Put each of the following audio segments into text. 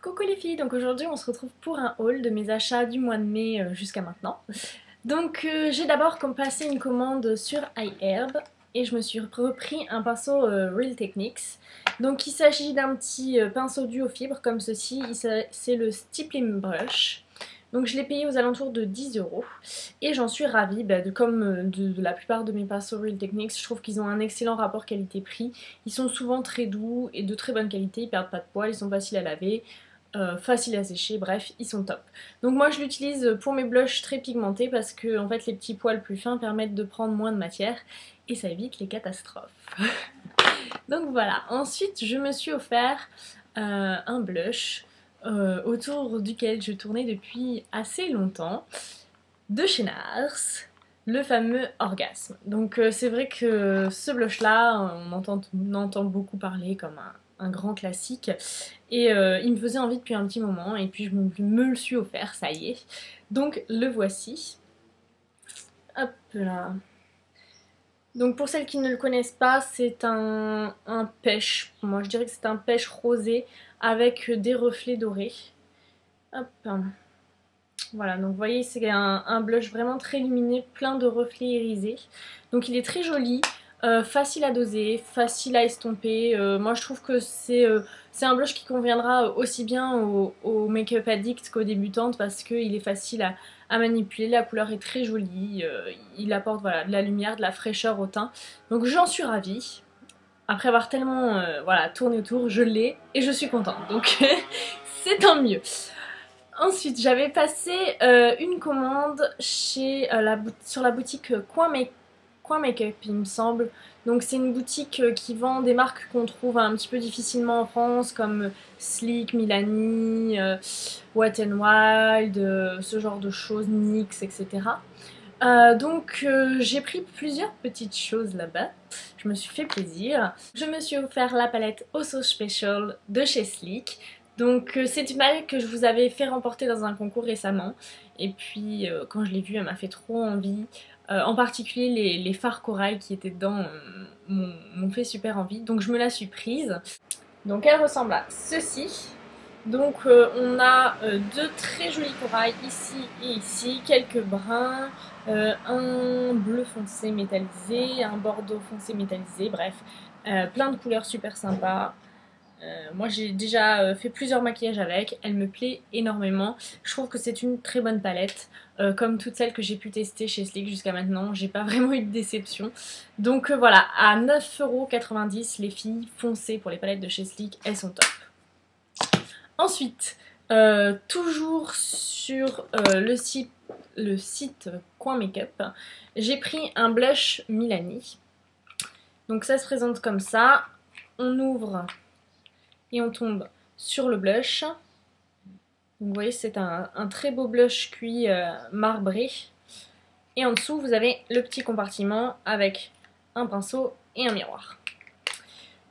Coucou les filles, donc aujourd'hui on se retrouve pour un haul de mes achats du mois de mai jusqu'à maintenant. Donc j'ai d'abord passé une commande sur iHerb et je me suis repris un pinceau Real Techniques. Donc il s'agit d'un petit pinceau duo-fibre comme ceci, c'est le Stippling Brush. Donc je l'ai payé aux alentours de 10 € et j'en suis ravie, comme de la plupart de mes pinceaux Real Techniques, je trouve qu'ils ont un excellent rapport qualité-prix. Ils sont souvent très doux et de très bonne qualité, ils perdent pas de poils, ils sont faciles à laver. Facile à sécher, bref, ils sont top. Donc moi je l'utilise pour mes blushs très pigmentés parce que en fait les petits poils plus fins permettent de prendre moins de matière et ça évite les catastrophes. Donc voilà, ensuite je me suis offert un blush autour duquel je tournais depuis assez longtemps, de chez NARS, le fameux Orgasme. Donc c'est vrai que ce blush là, on entend beaucoup parler comme un grand classique et il me faisait envie depuis un petit moment et puis je me le suis offert, ça y est. Donc le voici. Hop là. Donc pour celles qui ne le connaissent pas, c'est un pêche. Moi je dirais que c'est un pêche rosé avec des reflets dorés. Hop. Voilà, donc vous voyez c'est un blush vraiment très lumineux, plein de reflets irisés. Donc il est très joli, facile à doser, facile à estomper. Moi je trouve que c'est un blush qui conviendra aussi bien aux make-up addicts qu'aux débutantes parce qu'il est facile à manipuler, la couleur est très jolie, il apporte voilà, de la lumière, de la fraîcheur au teint. Donc j'en suis ravie. Après avoir tellement voilà, tourné autour, je l'ai et je suis contente. Donc c'est tant mieux. Ensuite, j'avais passé une commande chez, sur la boutique Coin Makeup, il me semble. Donc c'est une boutique qui vend des marques qu'on trouve un petit peu difficilement en France, comme Sleek, Milani, Wet n Wild, ce genre de choses, NYX, etc. Donc j'ai pris plusieurs petites choses là-bas. Je me suis fait plaisir. Je me suis offert la palette Also Special de chez Sleek. Donc c'est une palette que je vous avais fait remporter dans un concours récemment. Et puis quand je l'ai vue, elle m'a fait trop envie. En particulier les fards corail qui étaient dedans m'ont fait super envie. Donc je me la suis prise. Donc elle ressemble à ceci. Donc on a deux très jolis corails ici et ici, quelques bruns, un bleu foncé métallisé, un bordeaux foncé métallisé, bref, plein de couleurs super sympas. Moi j'ai déjà fait plusieurs maquillages avec, elle me plaît énormément. Je trouve que c'est une très bonne palette, comme toutes celles que j'ai pu tester chez Sleek jusqu'à maintenant, j'ai pas vraiment eu de déception. Donc voilà, à 9,90 € les filles, foncez pour les palettes de chez Sleek, elles sont top. Ensuite, toujours sur le site Coin Makeup, j'ai pris un blush Milani. Donc ça se présente comme ça, on ouvre et on tombe sur le blush. Donc, vous voyez c'est un très beau blush cuit marbré. Et en dessous vous avez le petit compartiment avec un pinceau et un miroir.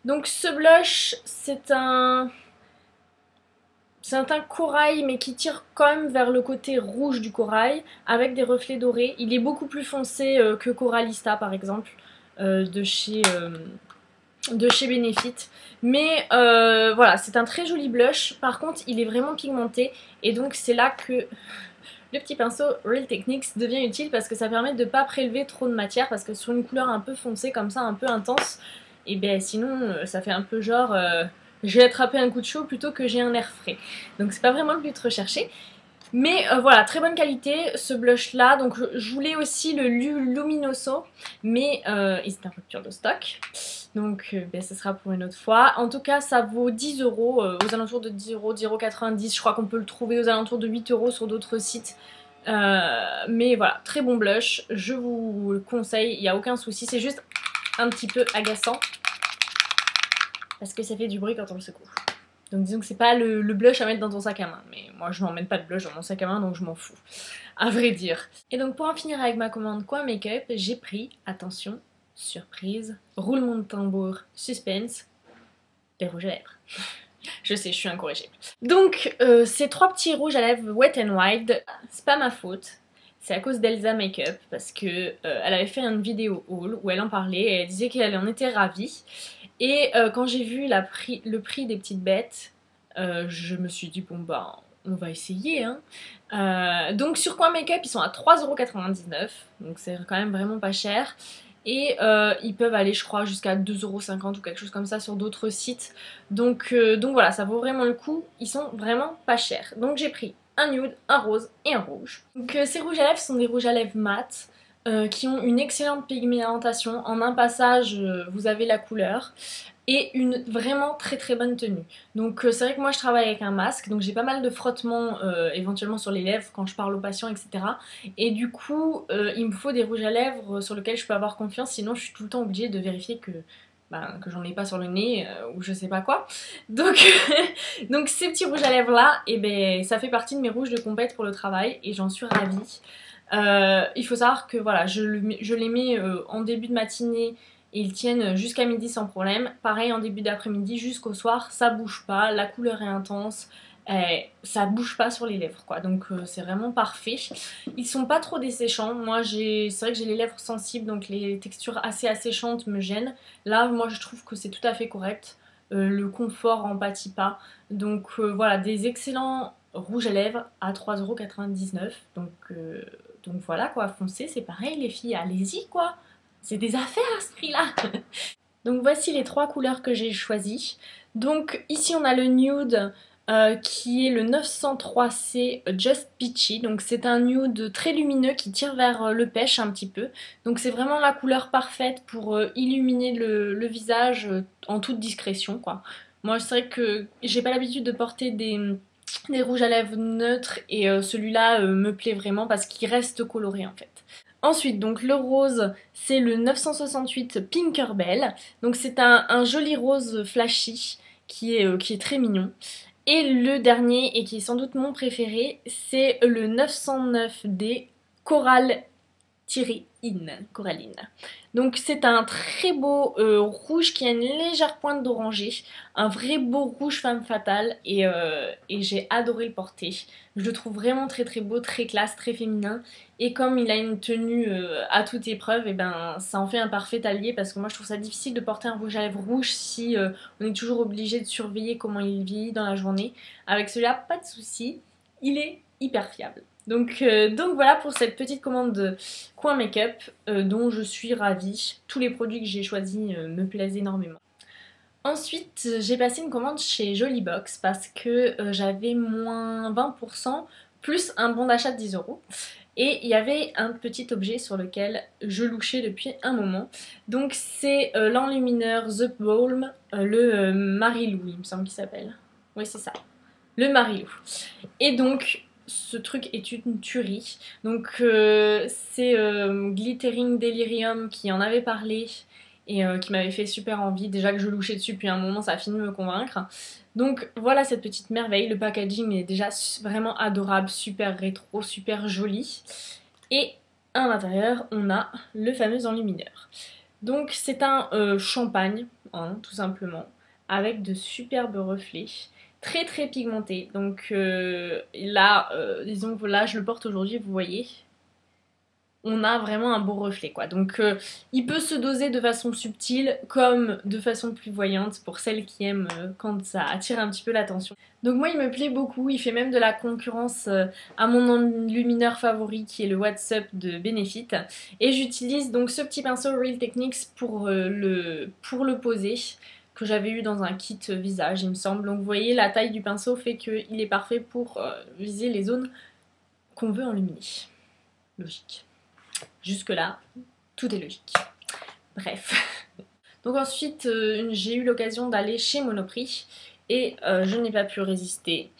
Donc ce blush c'est un corail mais qui tire quand même vers le côté rouge du corail avec des reflets dorés. Il est beaucoup plus foncé que Coralista par exemple de chez Benefit. Mais voilà, c'est un très joli blush. Par contre, il est vraiment pigmenté et donc c'est là que le petit pinceau Real Techniques devient utile parce que ça permet de ne pas prélever trop de matière parce que sur une couleur un peu foncée comme ça, un peu intense, et bien sinon ça fait un peu genre j'ai attrapé un coup de chaud plutôt que j'ai un air frais. Donc c'est pas vraiment le but recherché. Mais voilà, très bonne qualité ce blush là. Donc je voulais aussi le Luminoso, mais il est en rupture de stock. Donc ce sera pour une autre fois. En tout cas ça vaut 10 €, aux alentours de 10 €, 10,90 €. Je crois qu'on peut le trouver aux alentours de 8 € sur d'autres sites. Mais voilà, très bon blush, je vous le conseille, il n'y a aucun souci. C'est juste un petit peu agaçant parce que ça fait du bruit quand on le secoue. Donc disons que c'est pas le blush à mettre dans ton sac à main. Mais moi je n'emmène pas de blush dans mon sac à main donc je m'en fous, à vrai dire. Et donc pour en finir avec ma commande Coin Makeup, j'ai pris, attention, surprise, roulement de tambour, suspense, des rouges à lèvres. Je sais, je suis incorrigible. Donc ces trois petits rouges à lèvres Wet n Wild, c'est pas ma faute. C'est à cause d'Elsa Makeup parce que elle avait fait une vidéo haul où elle en parlait et elle disait qu'elle en était ravie. Et quand j'ai vu le prix des petites bêtes, je me suis dit bon bah on va essayer hein. Donc sur Coin Makeup ils sont à 3,99 €, donc c'est quand même vraiment pas cher. Et ils peuvent aller je crois jusqu'à 2,50 € ou quelque chose comme ça sur d'autres sites. Donc voilà, ça vaut vraiment le coup, ils sont vraiment pas chers. Donc j'ai pris un nude, un rose et un rouge. Donc ces rouges à lèvres sont des rouges à lèvres mat qui ont une excellente pigmentation. En un passage vous avez la couleur et une vraiment très bonne tenue. Donc c'est vrai que moi je travaille avec un masque, donc j'ai pas mal de frottements éventuellement sur les lèvres quand je parle aux patients, etc. Et du coup il me faut des rouges à lèvres sur lesquels je peux avoir confiance, sinon je suis tout le temps obligée de vérifier que j'en ai pas sur le nez ou je sais pas quoi. Donc, donc ces petits rouges à lèvres là, et ben, ça fait partie de mes rouges de compète pour le travail et j'en suis ravie. Il faut savoir que voilà, je les mets en début de matinée et ils tiennent jusqu'à midi sans problème. Pareil en début d'après-midi jusqu'au soir, ça bouge pas, la couleur est intense, ça bouge pas sur les lèvres quoi, donc c'est vraiment parfait. Ils sont pas trop desséchants, moi c'est vrai que j'ai les lèvres sensibles donc les textures assez asséchantes me gênent. Là moi je trouve que c'est tout à fait correct, le confort en pâtit pas. Donc voilà, des excellents rouges à lèvres à 3,99 €. Donc voilà quoi, foncez, c'est pareil les filles, allez-y quoi. C'est des affaires à ce prix-là. Donc voici les trois couleurs que j'ai choisies. Donc ici on a le nude qui est le 903C Just Peachy. Donc c'est un nude très lumineux qui tire vers le pêche un petit peu. Donc c'est vraiment la couleur parfaite pour illuminer le visage en toute discrétion quoi. Moi c'est vrai que j'ai pas l'habitude de porter des rouges à lèvres neutres et celui-là me plaît vraiment parce qu'il reste coloré en fait. Ensuite, donc le rose, c'est le 968 Pinkerbell. Donc c'est un joli rose flashy qui est très mignon. Et le dernier, et qui est sans doute mon préféré, c'est le 909D Coral Coralline. Donc c'est un très beau rouge qui a une légère pointe d'orangé, un vrai beau rouge femme fatale et j'ai adoré le porter. Je le trouve vraiment très beau, très classe, très féminin et comme il a une tenue à toute épreuve, et ben ça en fait un parfait allié parce que moi je trouve ça difficile de porter un rouge à lèvres rouge si on est toujours obligé de surveiller comment il vieillit dans la journée. Avec celui-là, pas de souci, il est hyper fiable. Donc voilà pour cette petite commande de Coin Makeup dont je suis ravie. Tous les produits que j'ai choisis me plaisent énormément. Ensuite, j'ai passé une commande chez Jolibox parce que j'avais moins 20% plus un bon d'achat de 10 €. Et il y avait un petit objet sur lequel je louchais depuis un moment. Donc c'est l'enlumineur The Balm, le Marilou, il me semble qu'il s'appelle. Oui, c'est ça. Le Marilou. Et donc ce truc est une tuerie. Donc c'est Glittering Delirium qui en avait parlé et qui m'avait fait super envie. Déjà que je louchais dessus depuis un moment, ça a fini de me convaincre. Donc voilà cette petite merveille. Le packaging est déjà vraiment adorable, super rétro, super joli. Et à l'intérieur, on a le fameux enlumineur. Donc c'est un champagne, hein, tout simplement, avec de superbes reflets. Très pigmenté, donc là, disons que là je le porte aujourd'hui, vous voyez, on a vraiment un beau reflet quoi. Donc il peut se doser de façon subtile comme de façon plus voyante pour celles qui aiment quand ça attire un petit peu l'attention. Donc moi il me plaît beaucoup, il fait même de la concurrence à mon enlumineur favori qui est le What's Up de Benefit. Et j'utilise donc ce petit pinceau Real Techniques pour le poser, que j'avais eu dans un kit visage il me semble. Donc vous voyez la taille du pinceau fait qu'il est parfait pour viser les zones qu'on veut enluminer. Logique. Jusque là, tout est logique. Bref. Donc ensuite j'ai eu l'occasion d'aller chez Monoprix et je n'ai pas pu résister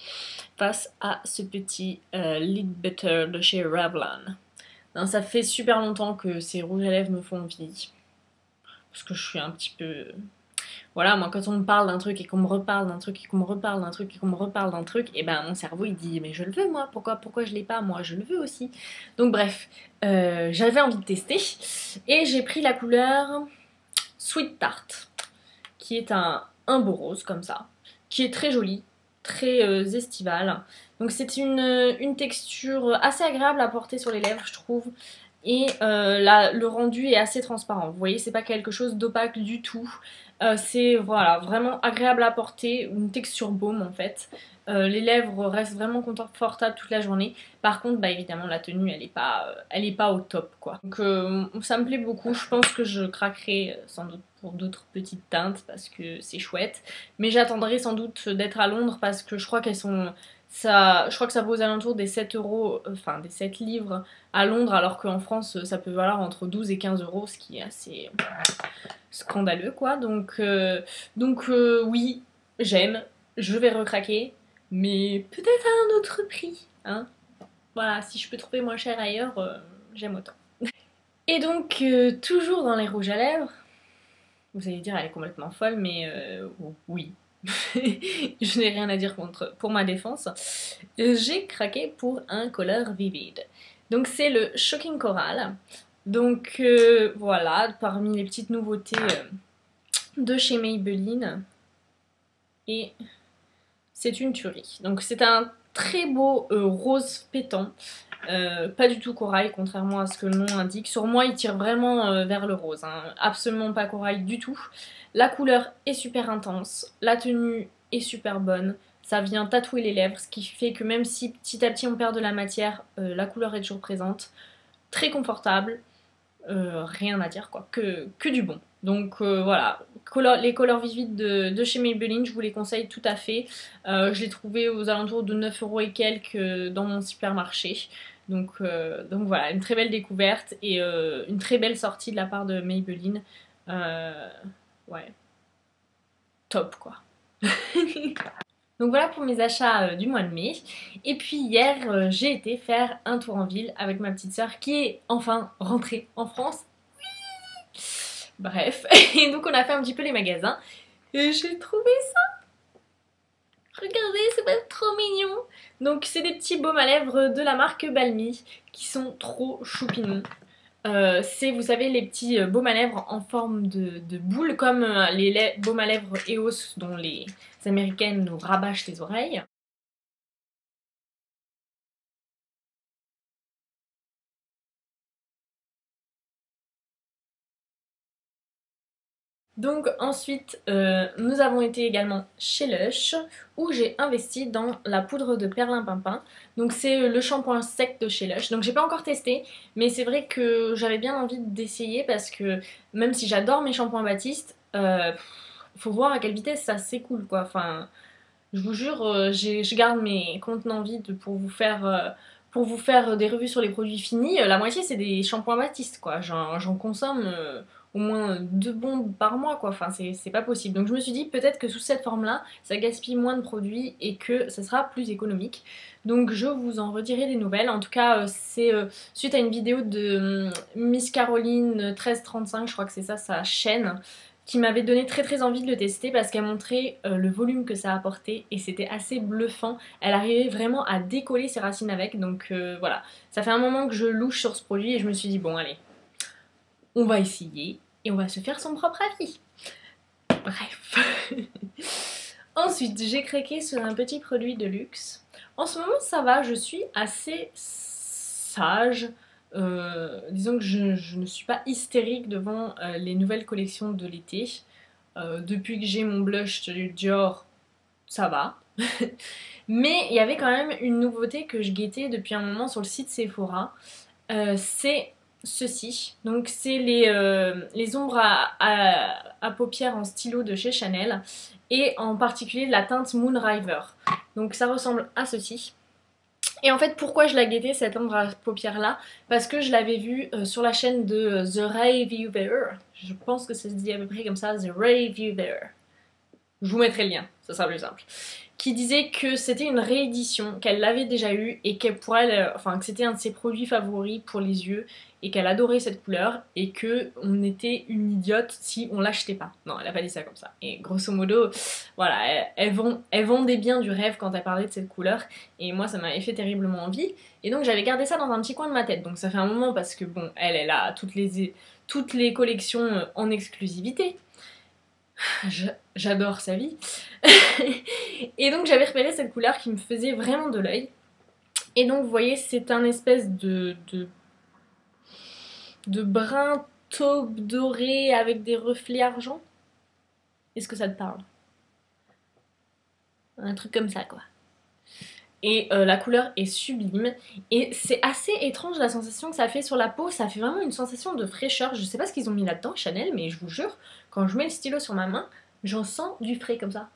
face à ce petit Lid Butter de chez Revlon. Non, ça fait super longtemps que ces rouges à lèvres me font envie. Parce que je suis un petit peu... Voilà, moi quand on me parle d'un truc et qu'on me reparle d'un truc et qu'on me reparle d'un truc et qu'on me reparle d'un truc, et ben mon cerveau il dit mais je le veux moi, pourquoi je l'ai pas, moi je le veux aussi. Donc bref, j'avais envie de tester et j'ai pris la couleur Sweet Tart, qui est un beau rose comme ça, qui est très joli, très estival. Donc c'est une texture assez agréable à porter sur les lèvres je trouve. et le rendu est assez transparent. Vous voyez, c'est pas quelque chose d'opaque du tout. C'est voilà, vraiment agréable à porter, une texture baume en fait. Les lèvres restent vraiment confortables toute la journée. Par contre, bah évidemment, la tenue, elle est pas au top quoi. Donc ça me plaît beaucoup. Je pense que je craquerai sans doute pour d'autres petites teintes parce que c'est chouette. Mais j'attendrai sans doute d'être à Londres parce que je crois qu'elles sont je crois que ça vaut aux alentours des 7 euros, enfin des 7 livres à Londres, alors qu'en France ça peut valoir entre 12 et 15 euros, ce qui est assez scandaleux quoi. Donc oui, j'aime, je vais recraquer, mais peut-être à un autre prix, hein. Voilà, si je peux trouver moins cher ailleurs, j'aime autant. Et donc, toujours dans les rouges à lèvres, vous allez dire elle est complètement folle, mais oui. Je n'ai rien à dire pour ma défense. J'ai craqué pour un color vivid. Donc c'est le Shocking Coral. Donc voilà, parmi les petites nouveautés de chez Maybelline. Et c'est une tuerie. Donc c'est un très beau rose pétant. Pas du tout corail, contrairement à ce que le nom indique. Sur moi, il tire vraiment vers le rose. Hein. Absolument pas corail du tout. La couleur est super intense. La tenue est super bonne. Ça vient tatouer les lèvres, ce qui fait que même si petit à petit on perd de la matière, la couleur est toujours présente. Très confortable. Rien à dire quoi, que du bon. Donc voilà, les colors vivides de chez Maybelline, je vous les conseille tout à fait. Je les trouvais aux alentours de 9 euros et quelques dans mon supermarché. Donc voilà, une très belle découverte et une très belle sortie de la part de Maybelline. Ouais, top quoi. Donc voilà pour mes achats du mois de mai. Et puis hier, j'ai été faire un tour en ville avec ma petite sœur qui est enfin rentrée en France. Bref, et donc on a fait un petit peu les magasins. Et j'ai trouvé ça. Regardez, c'est pas trop mignon. Donc c'est des petits baumes à lèvres de la marque Balmy qui sont trop choupinous. C'est, vous savez, les petits baumes à lèvres en forme de boule, comme les baumes à lèvres EOS dont les américaines nous rabâchent les oreilles. Donc ensuite, nous avons été également chez Lush, où j'ai investi dans la poudre de perlimpinpin. Donc c'est le shampoing sec de chez Lush. Donc j'ai pas encore testé, mais c'est vrai que j'avais bien envie d'essayer parce que même si j'adore mes shampoings Baptiste, faut voir à quelle vitesse ça s'écoule quoi. Enfin, je vous jure, je garde mes contenants vides pour vous faire des revues sur les produits finis. La moitié c'est des shampoings Baptiste quoi. J'en consomme au moins 2 bombes par mois quoi. Enfin c'est pas possible. Donc je me suis dit peut-être que sous cette forme là, ça gaspille moins de produits et que ça sera plus économique. Donc je vous en redirai des nouvelles. En tout cas c'est suite à une vidéo de Miss Caroline 1335, je crois que c'est ça sa chaîne, qui m'avait donné très envie de le tester parce qu'elle montrait le volume que ça apportait et c'était assez bluffant. Elle arrivait vraiment à décoller ses racines avec, donc voilà. Ça fait un moment que je louche sur ce produit et je me suis dit bon allez, on va essayer et on va se faire son propre avis. Bref. Ensuite, j'ai craqué sur un petit produit de luxe. En ce moment ça va, je suis assez sage. Disons que je ne suis pas hystérique devant les nouvelles collections de l'été. Depuis que j'ai mon blush de Dior, ça va. Mais il y avait quand même une nouveauté que je guettais depuis un moment sur le site Sephora. C'est ceci. Donc c'est les ombres à paupières en stylo de chez Chanel. Et en particulier la teinte Moonriver. Donc ça ressemble à ceci. Et en fait, pourquoi je la guettais cette ombre à paupières là? Parce que je l'avais vue sur la chaîne de The Reviewer. Je pense que ça se dit à peu près comme ça, The Reviewer. Je vous mettrai le lien, ça sera plus simple. Qui disait que c'était une réédition, qu'elle l'avait déjà eu et que pour elle, enfin que c'était un de ses produits favoris pour les yeux et qu'elle adorait cette couleur et que on était une idiote si on l'achetait pas. Non, elle a pas dit ça comme ça. Et grosso modo, voilà, elle vendait bien du rêve quand elle parlait de cette couleur et moi ça m'avait fait terriblement envie et donc j'avais gardé ça dans un petit coin de ma tête. Donc ça fait un moment parce que bon, elle a toutes les collections en exclusivité. J'adore sa vie. Et donc j'avais repéré cette couleur qui me faisait vraiment de l'œil. Et donc vous voyez c'est un espèce de brun taupe doré avec des reflets argent. Est-ce que ça te parle? Un truc comme ça quoi. Et la couleur est sublime et c'est assez étrange la sensation que ça fait sur la peau, ça fait vraiment une sensation de fraîcheur. Je sais pas ce qu'ils ont mis là-dedans Chanel, mais je vous jure, quand je mets le stylo sur ma main, j'en sens du frais comme ça.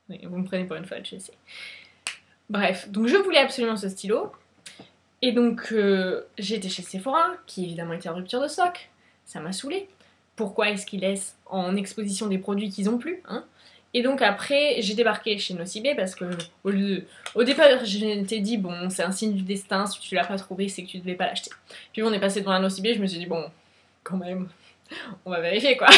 Oui, vous me prenez pour une folle, je sais. Bref, donc je voulais absolument ce stylo et donc j'ai été chez Sephora, qui évidemment était en rupture de stock, ça m'a saoulée. Pourquoi est-ce qu'ils laissent en exposition des produits qu'ils ont plus, hein? Et donc après, j'ai débarqué chez Nocibé parce que au départ, je m'étais dit, bon, c'est un signe du destin, si tu l'as pas trouvé, c'est que tu devais pas l'acheter. Puis on est passé devant un Nocibé, je me suis dit, bon, quand même, on va vérifier quoi.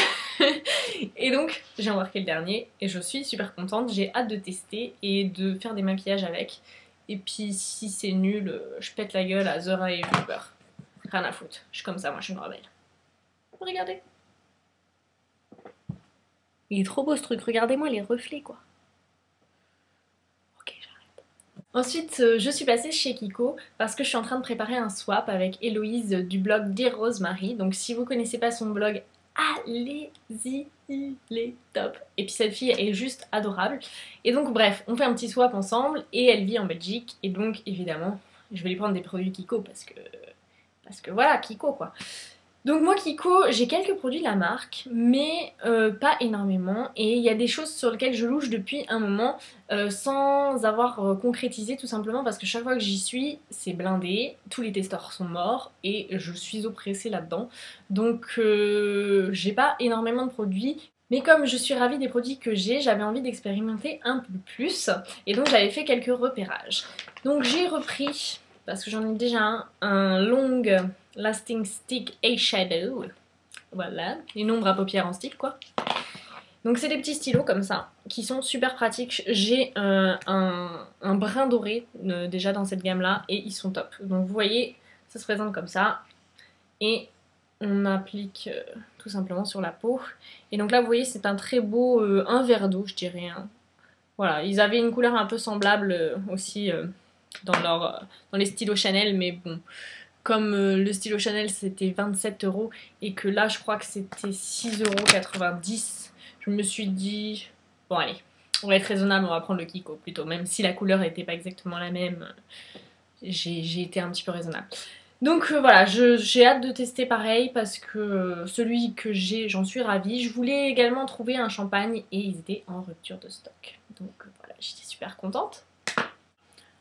Et donc, j'ai embarqué le dernier et je suis super contente, j'ai hâte de tester et de faire des maquillages avec. Et puis si c'est nul, je pète la gueule à Zara et Uber. Rien à foutre, je suis comme ça, moi je suis une rebelle. Regardez. Il est trop beau ce truc, regardez-moi les reflets quoi. Ok, j'arrête. Ensuite, je suis passée chez Kiko parce que je suis en train de préparer un swap avec Héloïse du blog Dear Rosemary. Donc si vous connaissez pas son blog, allez-y, il est top. Et puis cette fille est juste adorable. Et donc bref, on fait un petit swap ensemble et elle vit en Belgique. Et donc évidemment, je vais lui prendre des produits Kiko parce que voilà, Kiko quoi. Donc moi Kiko, j'ai quelques produits de la marque, mais pas énormément. Et il y a des choses sur lesquelles je louche depuis un moment, sans avoir concrétisé tout simplement parce que chaque fois que j'y suis, c'est blindé, tous les testeurs sont morts et je suis oppressée là-dedans. Donc j'ai pas énormément de produits. Mais comme je suis ravie des produits que j'ai, j'avais envie d'expérimenter un peu plus. Et donc j'avais fait quelques repérages. Donc j'ai repris, parce que j'en ai déjà un long lasting stick eyeshadow. Voilà, une ombre à paupières en stick quoi. Donc c'est des petits stylos comme ça, qui sont super pratiques. J'ai un brun doré déjà dans cette gamme là, et ils sont top. Donc vous voyez, ça se présente comme ça. Et on applique tout simplement sur la peau. Et donc là vous voyez c'est un très beau un verre d'eau je dirais. Hein. Voilà, ils avaient une couleur un peu semblable aussi dans les stylos Chanel, mais bon, comme le stylo Chanel c'était 27 € et que là je crois que c'était 6,90 €, je me suis dit, bon allez, on va être raisonnable, on va prendre le Kiko plutôt, même si la couleur n'était pas exactement la même, j'ai été un petit peu raisonnable. Donc voilà, j'ai hâte de tester pareil parce que celui que j'ai, j'en suis ravie. Je voulais également trouver un champagne et ils étaient en rupture de stock. Donc voilà, j'étais super contente.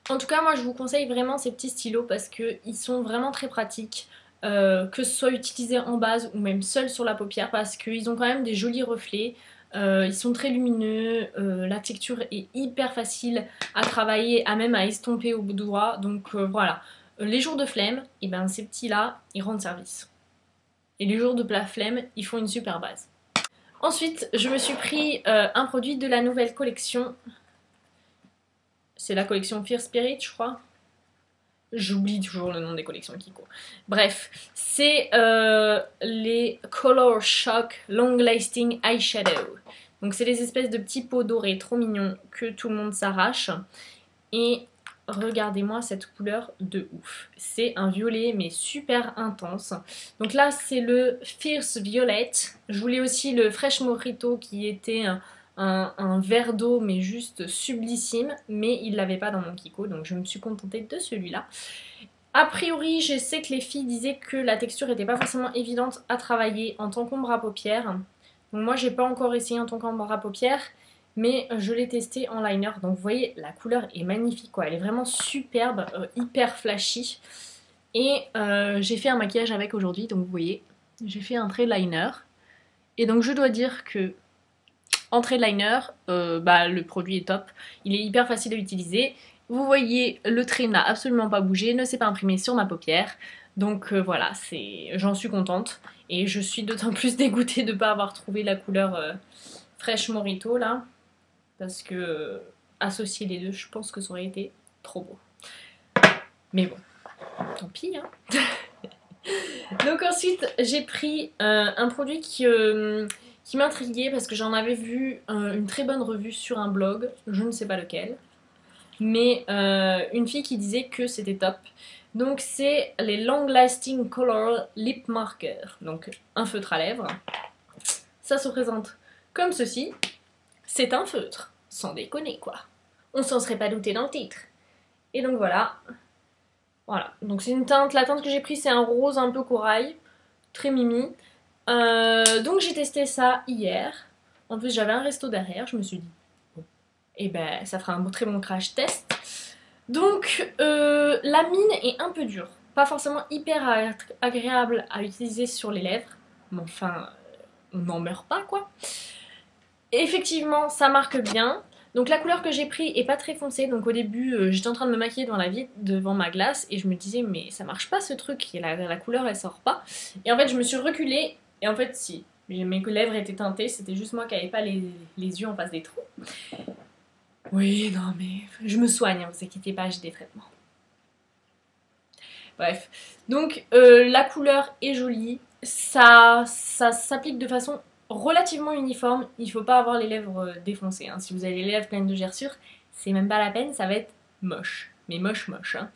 En tout cas, moi je vous conseille vraiment ces petits stylos parce qu'ils sont vraiment très pratiques. Que ce soit utilisé en base ou même seul sur la paupière parce qu'ils ont quand même des jolis reflets. Ils sont très lumineux, la texture est hyper facile à travailler, même à estomper au bout du doigt. Donc voilà. Les jours de flemme, et ben ces petits là, ils rendent service. Et les jours de plat flemme, ils font une super base. Ensuite, je me suis pris un produit de la nouvelle collection. C'est la collection Fear Spirit, je crois. J'oublie toujours le nom des collections Kiko. Bref, c'est les Color Shock Long Lasting Eyeshadow. Donc c'est des espèces de petits pots dorés trop mignons que tout le monde s'arrache. Et regardez-moi cette couleur de ouf. C'est un violet mais super intense. Donc là c'est le Fierce Violet. Je voulais aussi le Fresh Mojito qui était un verre d'eau mais juste sublissime. Mais il l'avait pas dans mon Kiko donc je me suis contentée de celui-là. A priori je sais que les filles disaient que la texture n'était pas forcément évidente à travailler en tant qu'ombre à paupières. Donc moi j'ai pas encore essayé en tant qu'ombre à paupières. Mais je l'ai testé en liner, donc vous voyez la couleur est magnifique quoi, elle est vraiment superbe, hyper flashy. Et j'ai fait un maquillage avec aujourd'hui, donc vous voyez, j'ai fait un trait de liner. Et donc je dois dire que en trait de liner, le produit est top, il est hyper facile à utiliser. Vous voyez le trait n'a absolument pas bougé, ne s'est pas imprimé sur ma paupière. Donc voilà, j'en suis contente. Et je suis d'autant plus dégoûtée de ne pas avoir trouvé la couleur Fresh Mojito là. Parce que associer les deux, je pense que ça aurait été trop beau. Mais bon, tant pis hein. Donc ensuite, j'ai pris un produit qui m'intriguait parce que j'en avais vu une très bonne revue sur un blog, je ne sais pas lequel. Mais une fille qui disait que c'était top. Donc c'est les Long Lasting Color Lip Marker, donc un feutre à lèvres. Ça se présente comme ceci. C'est un feutre, sans déconner quoi. On s'en serait pas douté dans le titre. Et donc voilà. Voilà, donc c'est une teinte, la teinte que j'ai prise c'est un rose un peu corail, très mimi. Donc j'ai testé ça hier. En plus j'avais un resto derrière, je me suis dit, bon, et ben ça fera un très bon crash test. Donc la mine est un peu dure, pas forcément hyper agréable à utiliser sur les lèvres, mais enfin on n'en meurt pas quoi. Effectivement ça marque bien. Donc la couleur que j'ai pris est pas très foncée, donc au début j'étais en train de me maquiller devant ma glace et je me disais mais ça marche pas ce truc, la couleur elle sort pas. Et en fait je me suis reculée et en fait si, mes lèvres étaient teintées, c'était juste moi qui n'avais pas les yeux en face des trous. Oui non mais je me soigne, hein, vous inquiétez pas, j'ai des traitements. Bref, donc la couleur est jolie, ça s'applique de façon relativement uniforme, il faut pas avoir les lèvres défoncées, hein. Si vous avez les lèvres pleines de gerçures, c'est même pas la peine, ça va être moche, mais moche hein.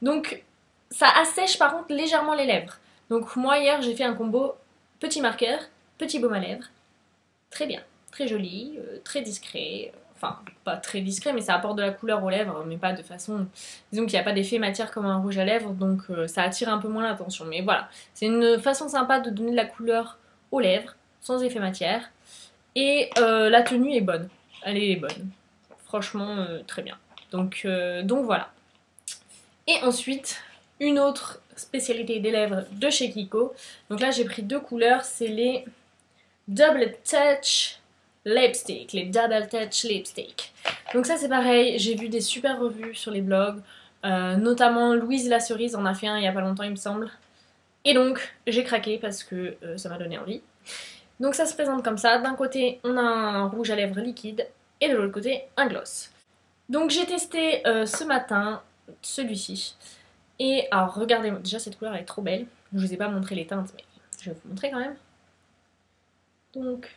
Donc ça assèche par contre légèrement les lèvres. Donc moi hier j'ai fait un combo petit marqueur, petit baume à lèvres, très bien, très joli, très discret, enfin pas très discret mais ça apporte de la couleur aux lèvres mais pas de façon, disons qu'il n'y a pas d'effet matière comme un rouge à lèvres donc ça attire un peu moins l'attention, mais voilà, c'est une façon sympa de donner de la couleur aux lèvres sans effet matière. Et la tenue est bonne. Elle est bonne. Franchement, très bien. Donc voilà. Et ensuite, une autre spécialité des lèvres de chez Kiko. Donc là, j'ai pris deux couleurs. C'est les Double Touch Lipstick. Les Double Touch Lipstick. Donc ça, c'est pareil. J'ai vu des super revues sur les blogs. Notamment Louise la Cerise en a fait un il y a pas longtemps, il me semble. Et donc, j'ai craqué parce que ça m'a donné envie. Donc ça se présente comme ça, d'un côté on a un rouge à lèvres liquide et de l'autre côté un gloss. Donc j'ai testé ce matin celui-ci. Et alors regardez, déjà cette couleur elle est trop belle. Je vous ai pas montré les teintes mais je vais vous montrer quand même. Donc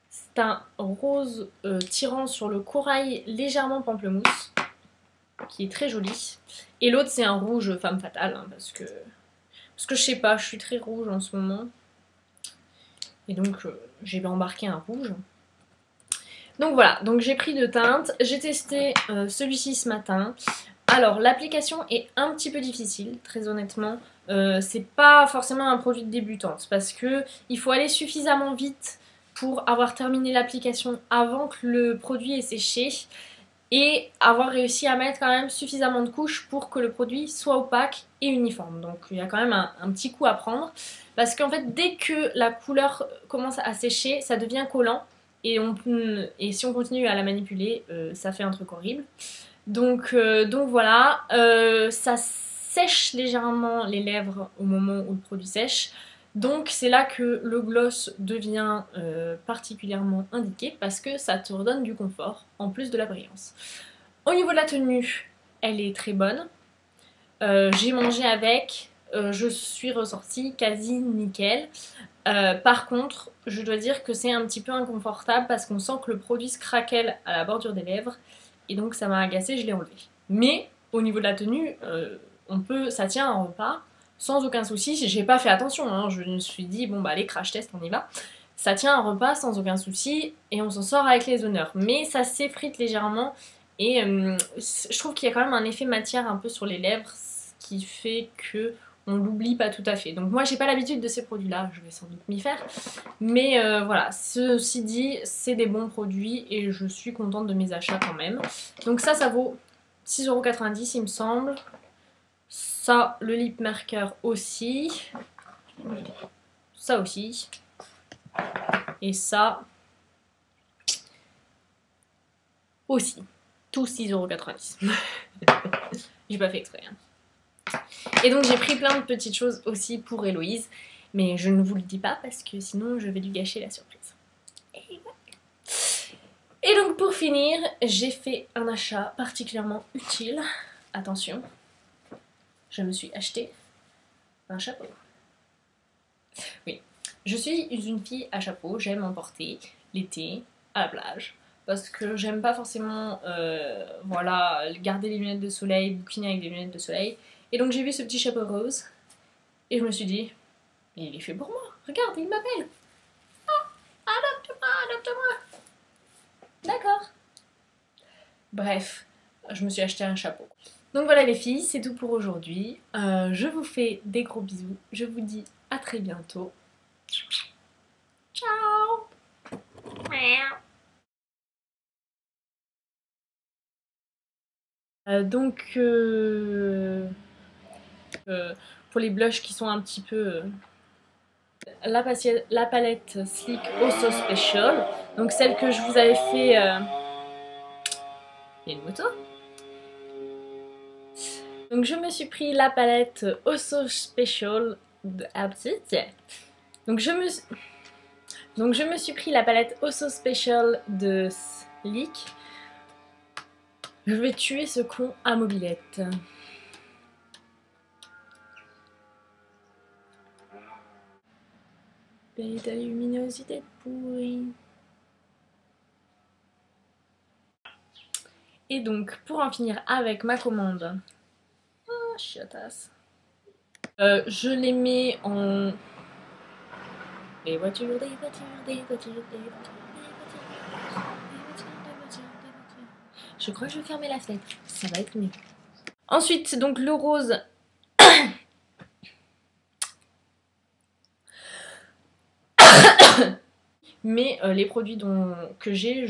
c'est un rose tirant sur le corail légèrement pamplemousse qui est très joli. Et l'autre c'est un rouge femme fatale hein, parce que je sais pas, je suis très rouge en ce moment. Et donc j'ai embarqué un rouge. Donc voilà, donc j'ai pris deux teintes. J'ai testé celui-ci ce matin. Alors l'application est un petit peu difficile, très honnêtement. C'est pas forcément un produit de débutante parce que il faut aller suffisamment vite pour avoir terminé l'application avant que le produit ait séché et avoir réussi à mettre quand même suffisamment de couches pour que le produit soit opaque et uniforme. Donc il y a quand même un petit coup à prendre parce qu'en fait dès que la couleur commence à sécher, ça devient collant et si on continue à la manipuler, ça fait un truc horrible. Donc voilà, ça sèche légèrement les lèvres au moment où le produit sèche. Donc c'est là que le gloss devient particulièrement indiqué parce que ça te redonne du confort en plus de la brillance. Au niveau de la tenue, elle est très bonne. J'ai mangé avec, je suis ressortie quasi nickel. Par contre, je dois dire que c'est un petit peu inconfortable parce qu'on sent que le produit se craquelle à la bordure des lèvres et donc ça m'a agacée, je l'ai enlevé. Mais au niveau de la tenue, ça tient un repas sans aucun souci. J'ai pas fait attention, hein. Je me suis dit bon bah allez crash test on y va. Ça tient un repas sans aucun souci et on s'en sort avec les honneurs. Mais ça s'effrite légèrement et je trouve qu'il y a quand même un effet matière un peu sur les lèvres, ce qui fait que on l'oublie pas tout à fait. Donc moi j'ai pas l'habitude de ces produits là, je vais sans doute m'y faire. Mais voilà, ceci dit, c'est des bons produits et je suis contente de mes achats quand même. Donc ça vaut 6,90 € il me semble. Ça, le lip marker aussi. Ça aussi. Et ça aussi. Tous 6,90 €. J'ai pas fait exprès. Hein. Et donc j'ai pris plein de petites choses aussi pour Héloïse. Mais je ne vous le dis pas parce que sinon je vais lui gâcher la surprise. Et donc pour finir, j'ai fait un achat particulièrement utile. Attention, je me suis acheté un chapeau. Oui, je suis une fille à chapeau, j'aime en porter l'été à la plage. Parce que j'aime pas forcément voilà, garder les lunettes de soleil, bouquiner avec des lunettes de soleil. Et donc j'ai vu ce petit chapeau rose et je me suis dit, mais il est fait pour moi, regarde, il m'appelle. Ah, adopte-moi, adopte-moi. D'accord. Bref, je me suis acheté un chapeau. Donc voilà les filles, c'est tout pour aujourd'hui. Je vous fais des gros bisous. Je vous dis à très bientôt. Ciao. Pour les blushs qui sont un petit peu... la palette Sleek Also Special. Donc celle que je vous avais fait... Il y a une moto. Donc je me suis pris la palette Also Special de Outfit. Donc je me suis pris la palette Also Special de Sleek. Je vais tuer ce con à mobilette. Belle luminosité pourrie. Et donc, pour en finir avec ma commande, oh, chiotasse. Je les mets en... Les voitures, des voitures, des voitures, des voitures. Je crois que je vais fermer la fenêtre, ça va être mieux. Ensuite, donc le rose. Mais les produits que j'ai,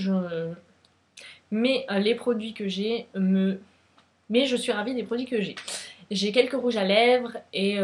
mais je suis ravie des produits que j'ai. J'ai quelques rouges à lèvres et